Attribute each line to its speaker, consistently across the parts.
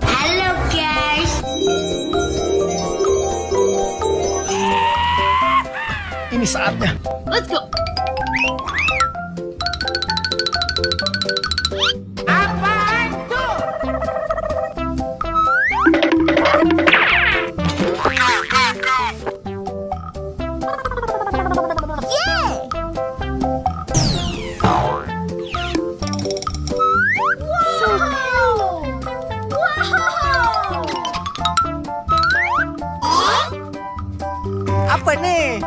Speaker 1: Halo guys.
Speaker 2: Ini saatnya.
Speaker 1: Let's go.
Speaker 2: Apa nih?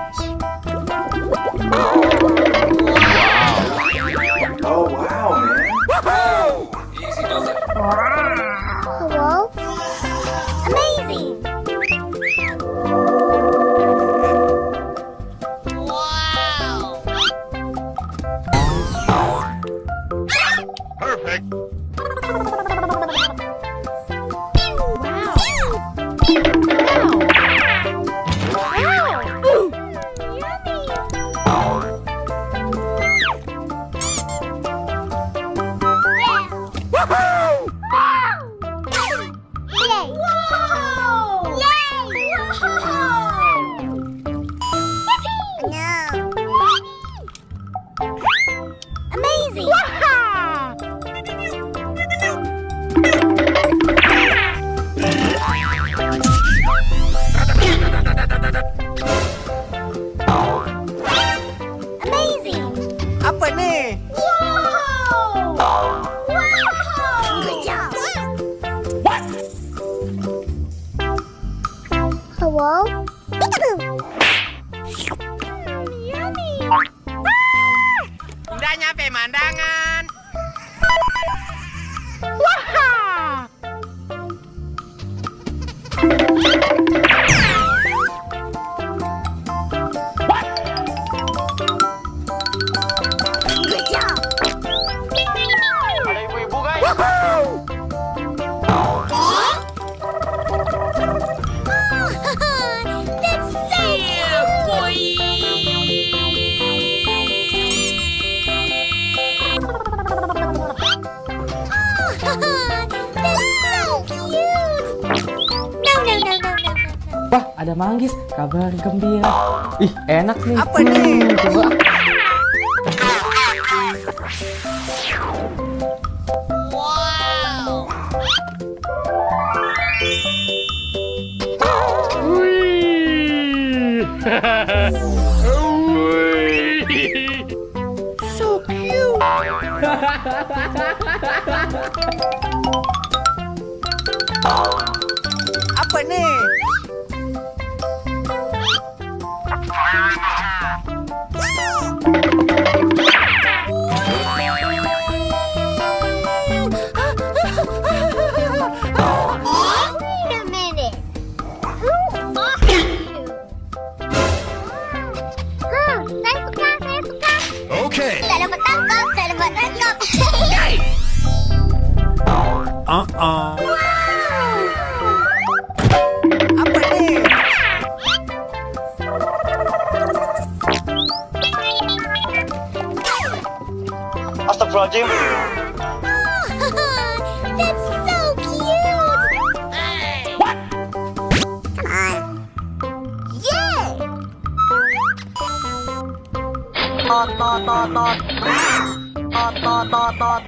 Speaker 3: Oh wow, man. Easy does it.
Speaker 1: Hello? Amazing. Wow.
Speaker 3: Perfect.
Speaker 1: Amazing! Amazing!
Speaker 2: Apa nih?
Speaker 1: Wow! Good job!
Speaker 2: What?
Speaker 1: Hello?
Speaker 2: Udah nyampe mandangan.
Speaker 1: Good job!
Speaker 2: Ada ibu-ibu guys.
Speaker 1: That's so
Speaker 4: Wah, ada manggis, kabar gembira. Ih, enak nih.
Speaker 2: Apa nih?
Speaker 4: Coba.
Speaker 1: Wow!
Speaker 2: So cute. Apa nih?
Speaker 1: Wait a minute. Who are you? Saya suka.
Speaker 3: Okay.
Speaker 1: Saya dapat tangkap.
Speaker 2: Apa nih? Astagfirullahaladzim.
Speaker 1: That's so cute. What? Come on. Yeah.
Speaker 2: Tot tot tot tot. Tot tot tot tot.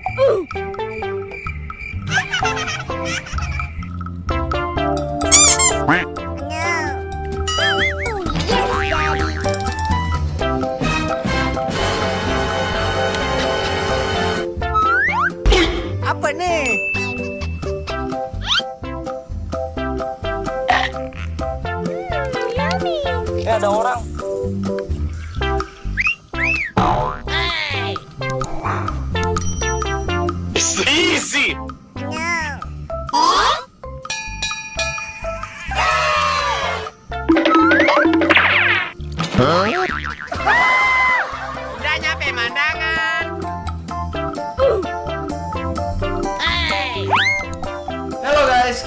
Speaker 2: Apa nih? Ada orang.
Speaker 3: It's easy.
Speaker 2: Udah nyampe mandangan.
Speaker 3: Hello guys.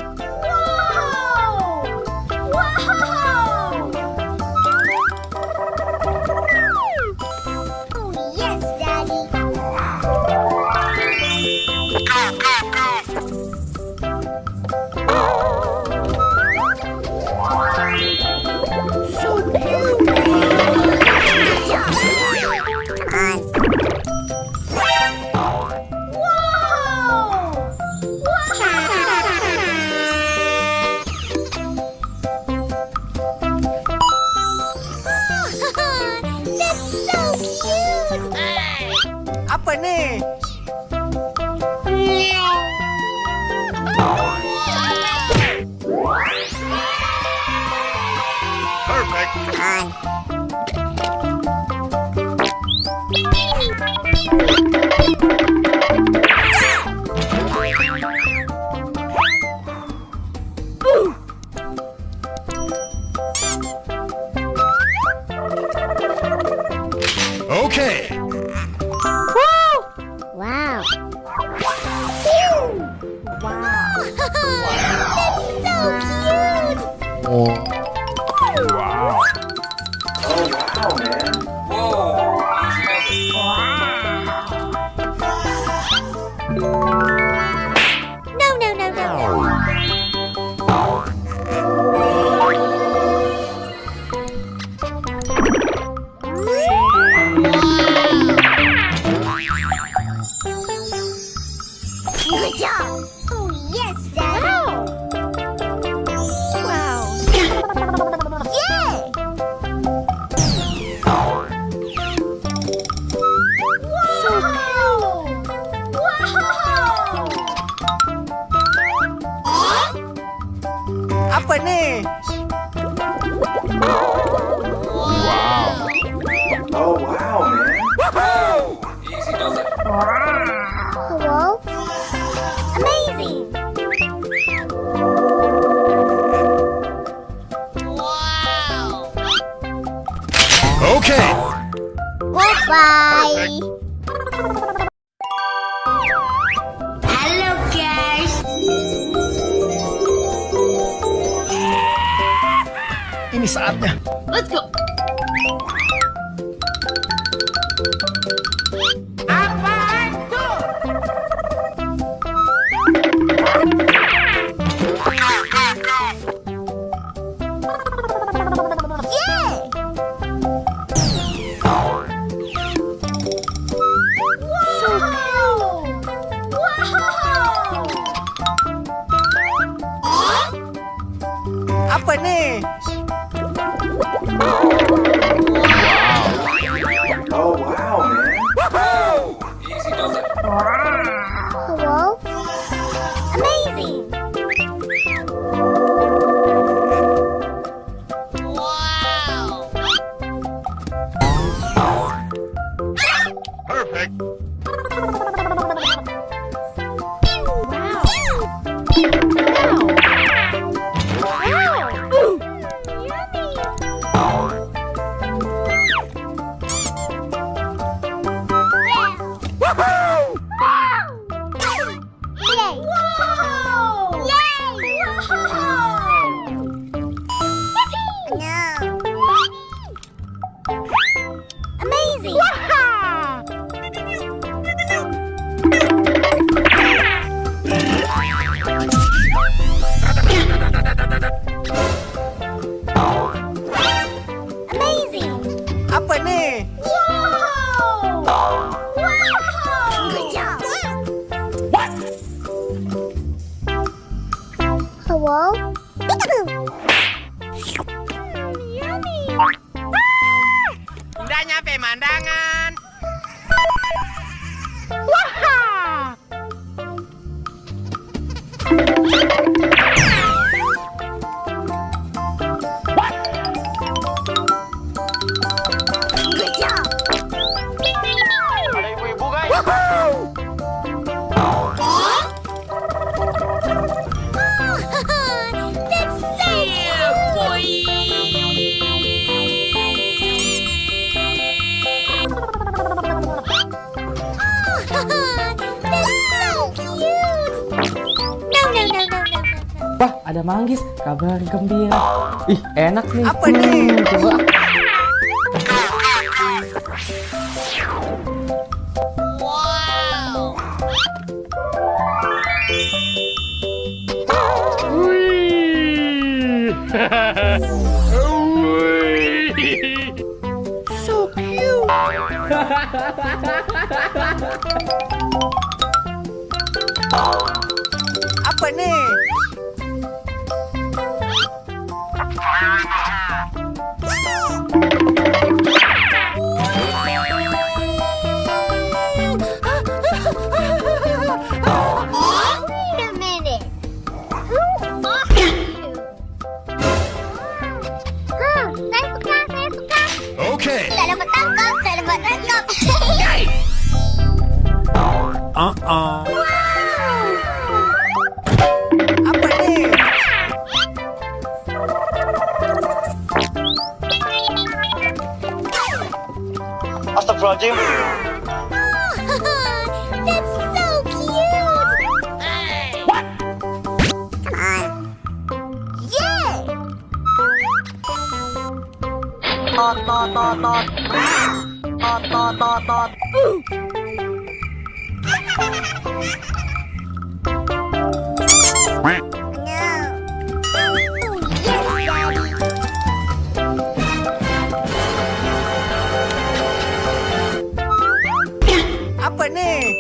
Speaker 3: Oh, wow, man.
Speaker 1: No, no, no, no. Good job. Oh, yes, Dad. Wow. Yay! So cool. Wow!
Speaker 2: Apa nih?
Speaker 3: Oh, wow, man.
Speaker 1: Hello? Amazing! Wow!
Speaker 5: Okay.
Speaker 1: Goodbye! Hello, guys!
Speaker 5: Ini saatnya.
Speaker 1: Let's go!
Speaker 2: Apa nih?
Speaker 3: Oh, wow, man.
Speaker 1: Hello? Amazing! Wow!
Speaker 5: Perfect.
Speaker 1: Amazing! Amazing!
Speaker 2: Apa nih?
Speaker 1: Good job! Hello? Yummy!
Speaker 2: Udah nyampe mandangan.
Speaker 1: Good job!
Speaker 5: Ada ibu-ibu guys.
Speaker 1: That's so cool! That's so cute! No, no, no, no, no, no.
Speaker 4: Wah, ada manggis. Kabar gembira. Ih, enak nih.
Speaker 2: Apa nih?
Speaker 4: Coba.
Speaker 1: Wow!
Speaker 2: So cute. Apa nih?
Speaker 1: Wait a minute. Who are you? Saya suka, saya suka.
Speaker 5: Okay.
Speaker 1: Saya dapat tangkap, saya dapat tangkap.
Speaker 2: Apa nih?
Speaker 5: Astagfirullahaladzim.
Speaker 1: That's so cute. Come on. Yay!
Speaker 2: Apa nih?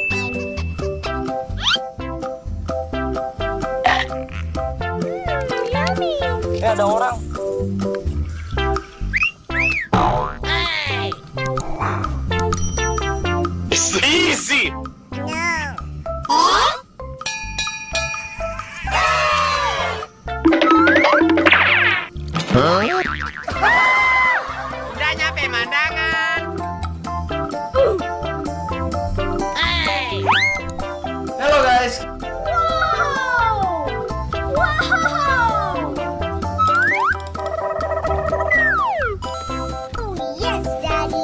Speaker 5: Ada orang. Easy.
Speaker 2: Udah nyampe mandangan.
Speaker 3: Hello guys.
Speaker 1: Oh, yes, Daddy.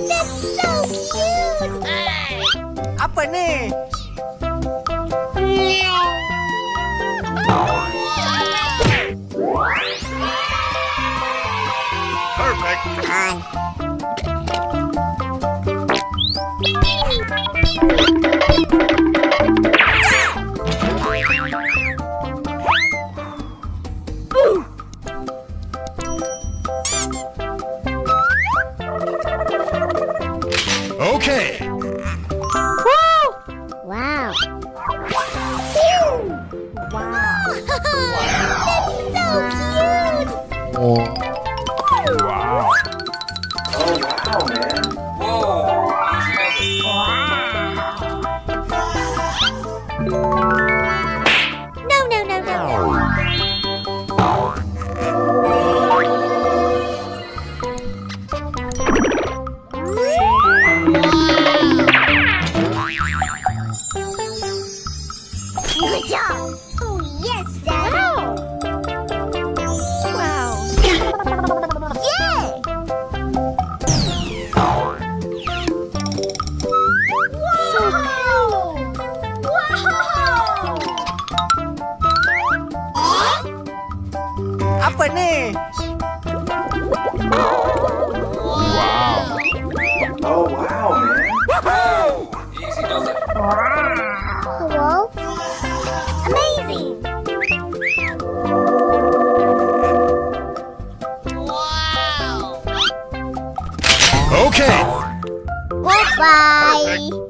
Speaker 1: That's so cute.
Speaker 2: Apa nih?
Speaker 5: Okay.
Speaker 1: Wow. Wow. That's so cute.
Speaker 3: Oh wow, man.
Speaker 1: No, no, no, no. Good job. Oh, yes, Daddy.
Speaker 2: Wow.
Speaker 1: Yay! So cute. Wow.
Speaker 2: Apa nih?
Speaker 3: Oh wow, man.
Speaker 1: Cool. Amazing.
Speaker 5: Okay.
Speaker 1: Goodbye.